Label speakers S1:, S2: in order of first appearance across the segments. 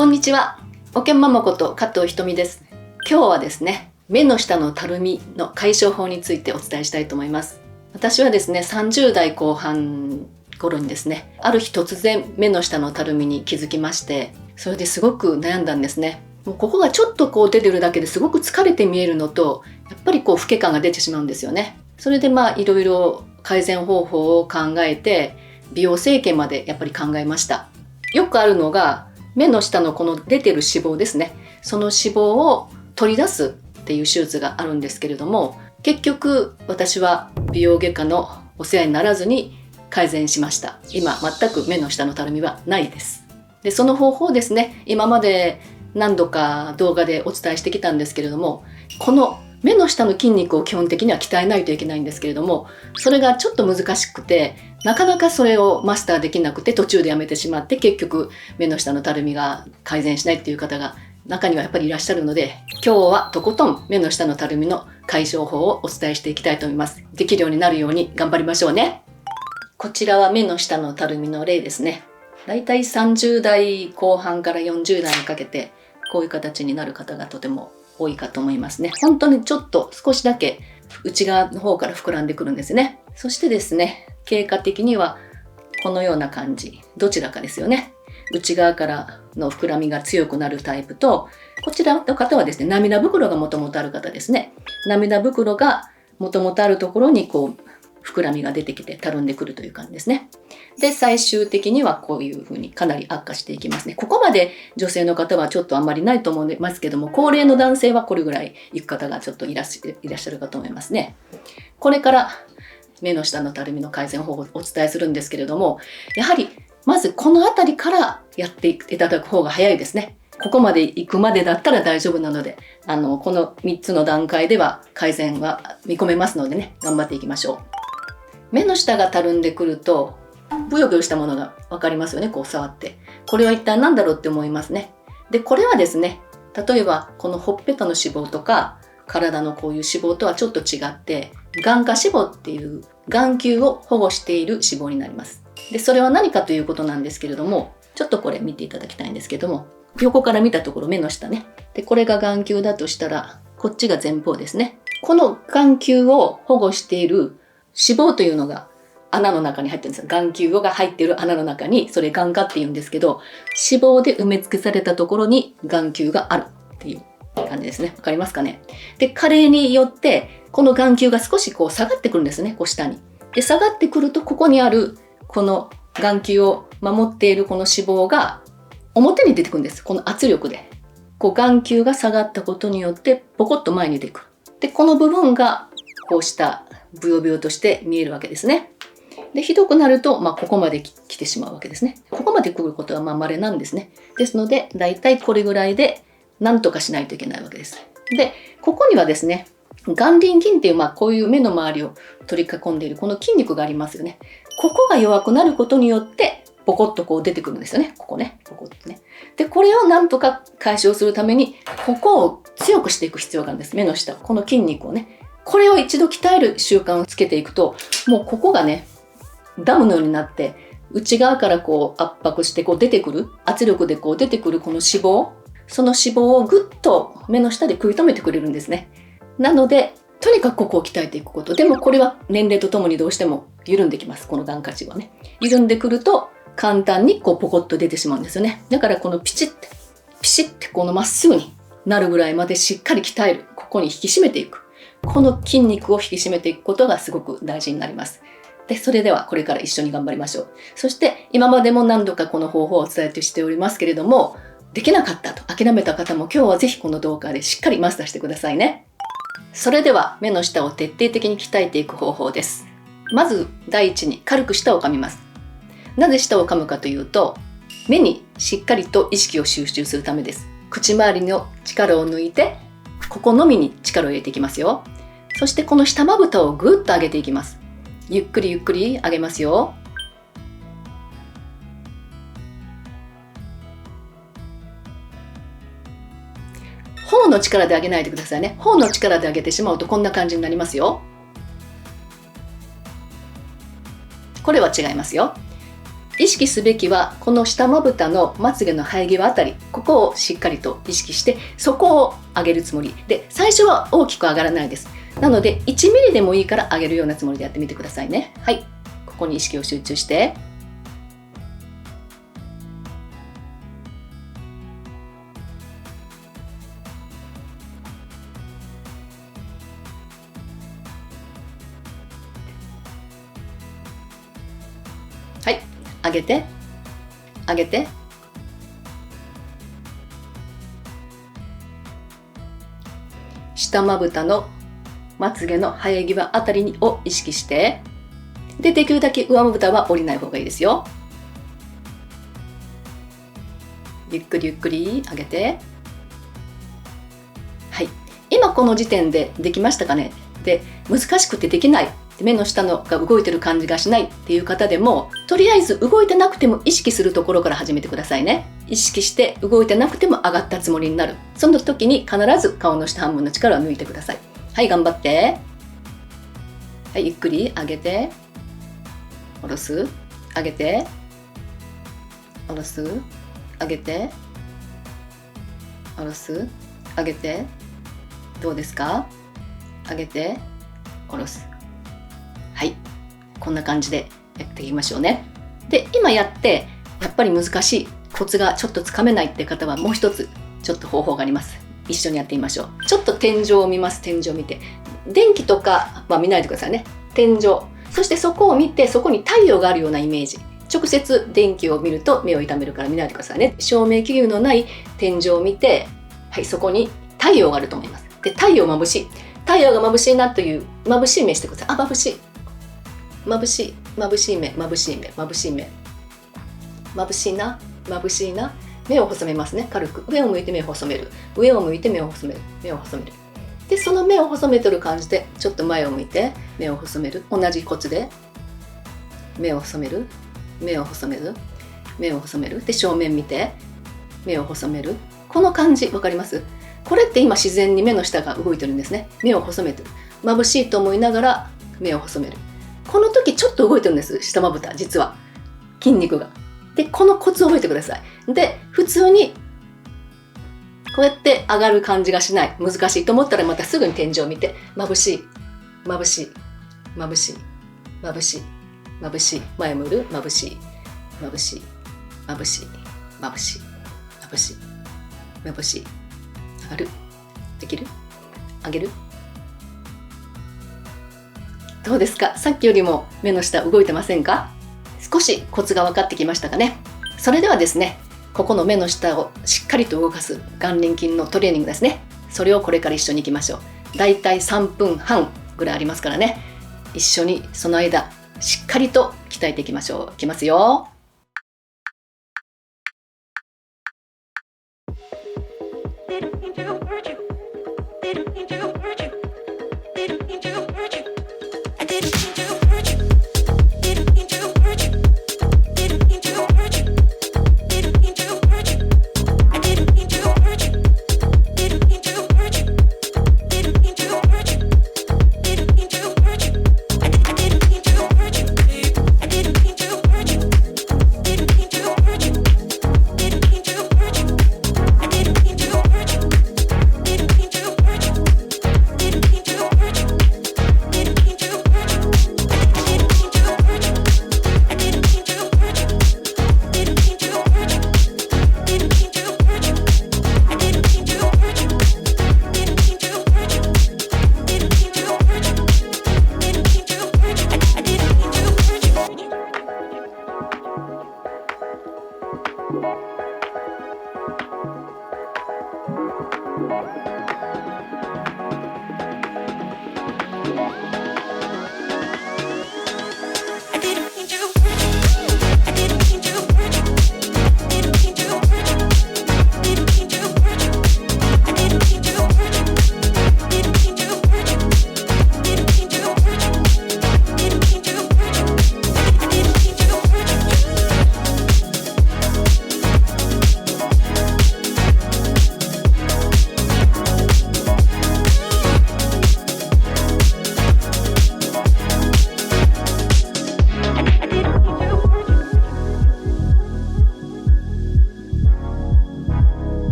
S1: こんにちは。おけんママこと加藤ひとみです。今日はですね、目の下のたるみの解消法についてお伝えしたいと思います。私はですね、30代後半頃にですね、ある日突然目の下のたるみに気づきまして、それですごく悩んだんですね。もうここがちょっと出てるだけですごく疲れて見えるのと、やっぱり老け感が出てしまうんですよね。それでいろいろ改善方法を考えて、美容整形までやっぱり考えました。よくあるのが目の下のこの出てる脂肪ですね。その脂肪を取り出すっていう手術があるんですけれども、結局私は美容外科のお世話にならずに改善しました。今全く目の下のたるみはないです。で、その方法ですね、今まで何度か動画でお伝えしてきたんですけれども、この目の下の筋肉を基本的には鍛えないといけないんですけれども、それがちょっと難しくて、なかなかそれをマスターできなくて途中でやめてしまって、結局目の下のたるみが改善しないっていう方が中にはやっぱりいらっしゃるので、今日はとことん目の下のたるみの解消法をお伝えしていきたいと思います。できるようになるように頑張りましょうね。こちらは目の下のたるみの例ですね。だいたい30代後半から40代にかけてこういう形になる方がとても多いかと思いますね。本当にちょっと少しだけ内側の方から膨らんでくるんですね。そしてですね、経過的にはこのような感じ、どちらかですよね。内側からの膨らみが強くなるタイプと、こちらの方はですね、涙袋がもともとある方ですね。涙袋がもともとあるところに膨らみが出てきてたるんでくるという感じですね。で、最終的にはこういう風にかなり悪化していきますね。ここまで女性の方はちょっとあんまりないと思いますけども、高齢の男性はこれぐらいいく方がちょっといらっしゃるかと思いますね。これから目の下のたるみの改善方法をお伝えするんですけれども、やはりまずこの辺りからやっていただく方が早いですね。ここまで行くまでだったら大丈夫なので、この3つの段階では改善は見込めますのでね、頑張っていきましょう。目の下がたるんでくると、ブヨブヨしたものが分かりますよね、触って。これは一体何だろうって思いますね。で、これはですね、例えばこのほっぺたの脂肪とか、体のこういう脂肪とはちょっと違って、眼下脂肪っていう眼球を保護している脂肪になります。で、それは何かということなんですけれども、ちょっとこれ見ていただきたいんですけども、横から見たところ目の下ね。で、これが眼球だとしたら、こっちが前方ですね。この眼球を保護している脂肪というのが穴の中に入ってるんですよ。眼球が入っている穴の中に、それ眼下って言うんですけど、脂肪で埋め尽くされたところに眼球があるっていう感じですね。わかりますかね。で、加齢によってこの眼球が少し下がってくるんですね、下に。で、下がってくると、ここにあるこの眼球を守っているこの脂肪が表に出てくるんです。この圧力で眼球が下がったことによってポコッと前に出てくる。で、この部分がこうしたブヨブヨとして見えるわけですね。で、ひどくなると、ここまで来てしまうわけですね。ここまで来ることは稀なんですね。ですので、だいたいこれぐらいで何とかしないといけないわけです。で、ここにはですね、眼輪筋っていう、こういう目の周りを取り囲んでいるこの筋肉がありますよね。ここが弱くなることによってポコッと出てくるんですよね。ここね、ポコッとね。で、これをなんとか解消するために、ここを強くしていく必要があるんです。目の下、この筋肉をね。これを一度鍛える習慣をつけていくと、もうここがね、ダムのようになって、内側から圧迫して出てくる、圧力で出てくるこの脂肪、その脂肪をぐっと目の下で食い止めてくれるんですね。なので、とにかくここを鍛えていくこと。でもこれは年齢とともにどうしても緩んできます。この眼下脂肪はね。緩んでくると、簡単にポコッと出てしまうんですよね。だからこのピシッてまっすぐになるぐらいまでしっかり鍛える。ここに引き締めていく。この筋肉を引き締めていくことがすごく大事になります。で、それではこれから一緒に頑張りましょう。そして今までも何度かこの方法をお伝えしておりますけれども、できなかったと諦めた方も今日はぜひこの動画でしっかりマスターしてくださいね。それでは目の下を徹底的に鍛えていく方法です。まず第一に軽く舌を噛みます。なぜ舌を噛むかというと、目にしっかりと意識を集中するためです。口周りの力を抜いて、ここのみに力を入れていきますよ。そしてこの下まぶたをぐっと上げていきます。ゆっくりゆっくり上げますよ。頬の力で上げないでくださいね。頬の力で上げてしまうとこんな感じになりますよ。これは違いますよ。意識すべきはこの下まぶたのまつげの生え際あたり、ここをしっかりと意識してそこを上げるつもりで、最初は大きく上がらないです。なので1ミリでもいいから上げるようなつもりでやってみてくださいね。はい、ここに意識を集中して、はい、上げて上げて、下まぶたのまつげの生え際あたりを意識して、でできるだけ上まぶたは降りない方がいいですよ。ゆっくりゆっくり上げて、はい、今この時点でできましたかね。で難しくてできない、目の下のが動いてる感じがしないっていう方でも、とりあえず動いてなくても意識するところから始めてくださいね。意識して動いてなくても上がったつもりになる。その時に必ず顔の下半分の力を抜いてください。はい、頑張って。はい、ゆっくり上げて下ろす、上げて下ろす、上げて下ろす、上げて。どうですか？上げて下ろす。はい、こんな感じでやっていきましょうね。で今やってやっぱり難しい、コツがちょっとつかめないって方はもう一つちょっと方法があります。一緒にやってみましょう。ちょっと天井を見ます。天井を見て、電気とかは見ないでくださいね。天井、そしてそこを見て、そこに太陽があるようなイメージ。直接電気を見ると目を痛めるから見ないでくださいね。照明器具のない天井を見て、はい、そこに太陽があると思います。で太陽眩しい、太陽が眩しいなという眩しい目してください。あ、眩しい、眩しい、眩しい目、眩しい目、眩しい目、眩しいな、眩しいな。目を細めますね。軽く上を向いて目を細める、上を向いて目を細める、目を細める。でその目を細めてる感じでちょっと前を向いて目を細める。同じコツで目を細める、目を細める、目を細める。で正面見て目を細める。この感じ分かります？これって今自然に目の下が動いてるんですね。目を細めてる、眩しいと思いながら目を細める。この時ちょっと動いてるんです、下まぶた、実は筋肉が。でこのコツを覚えてください。で普通にこうやって上がる感じがしない、難しいと思ったらまたすぐに天井を見て、眩しい、眩しい、眩しい、眩しい、眩しい、前向る、眩しい、眩しい、眩しい、眩しい、眩しい、眩しい、上がる、できる、上げる。どうですか？さっきよりも目の下動いてませんか？少しコツが分かってきましたかね。それではですね、ここの目の下をしっかりと動かす眼輪筋のトレーニングですね。それをこれから一緒に行きましょう。だいたい3分半ぐらいありますからね。一緒にその間しっかりと鍛えていきましょう。いきますよ。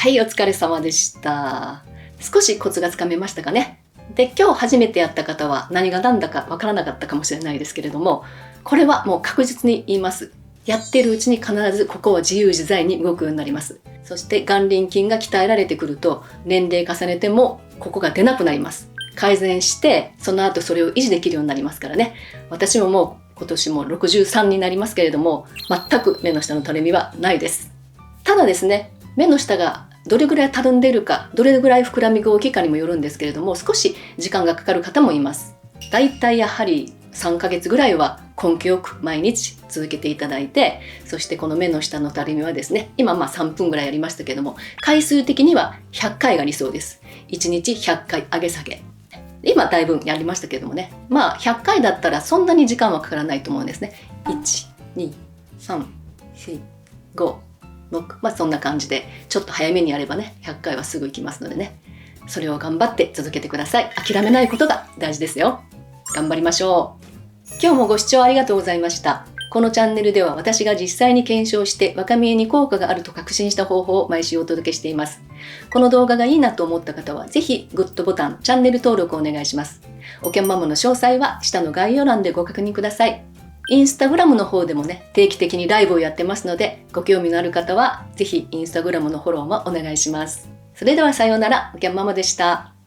S1: はい、お疲れ様でした。少しコツがつかめましたかね。で、今日初めてやった方は何が何だかわからなかったかもしれないですけれども、これはもう確実に言います。やってるうちに必ずここは自由自在に動くようになります。そして眼輪筋が鍛えられてくると、年齢重ねてもここが出なくなります。改善して、その後それを維持できるようになりますからね。私ももう今年も63になりますけれども、全く目の下のたるみはないです。ただですね、目の下がどれぐらいたるんでいるか、どれぐらい膨らみが大きいかにもよるんですけれども、少し時間がかかる方もいます。だいたいやはり3ヶ月ぐらいは根気よく毎日続けていただいて、そしてこの目の下のたるみはですね、今3分ぐらいやりましたけども、回数的には100回が理想です。1日100回上げ下げ。今だいぶやりましたけどもね、100回だったらそんなに時間はかからないと思うんですね。1、2、3、4、5、6、そんな感じでちょっと早めにやればね、100回はすぐ行きますのでね、それを頑張って続けてください。諦めないことが大事ですよ。頑張りましょう。今日もご視聴ありがとうございました。このチャンネルでは私が実際に検証して若見えに効果があると確信した方法を毎週お届けしています。この動画がいいなと思った方はぜひグッドボタン、チャンネル登録をお願いします。おけんママの詳細は下の概要欄でご確認ください。インスタグラムの方でもね、定期的にライブをやってますので、ご興味のある方はぜひインスタグラムのフォローもお願いします。それではさようなら、おけんママでした。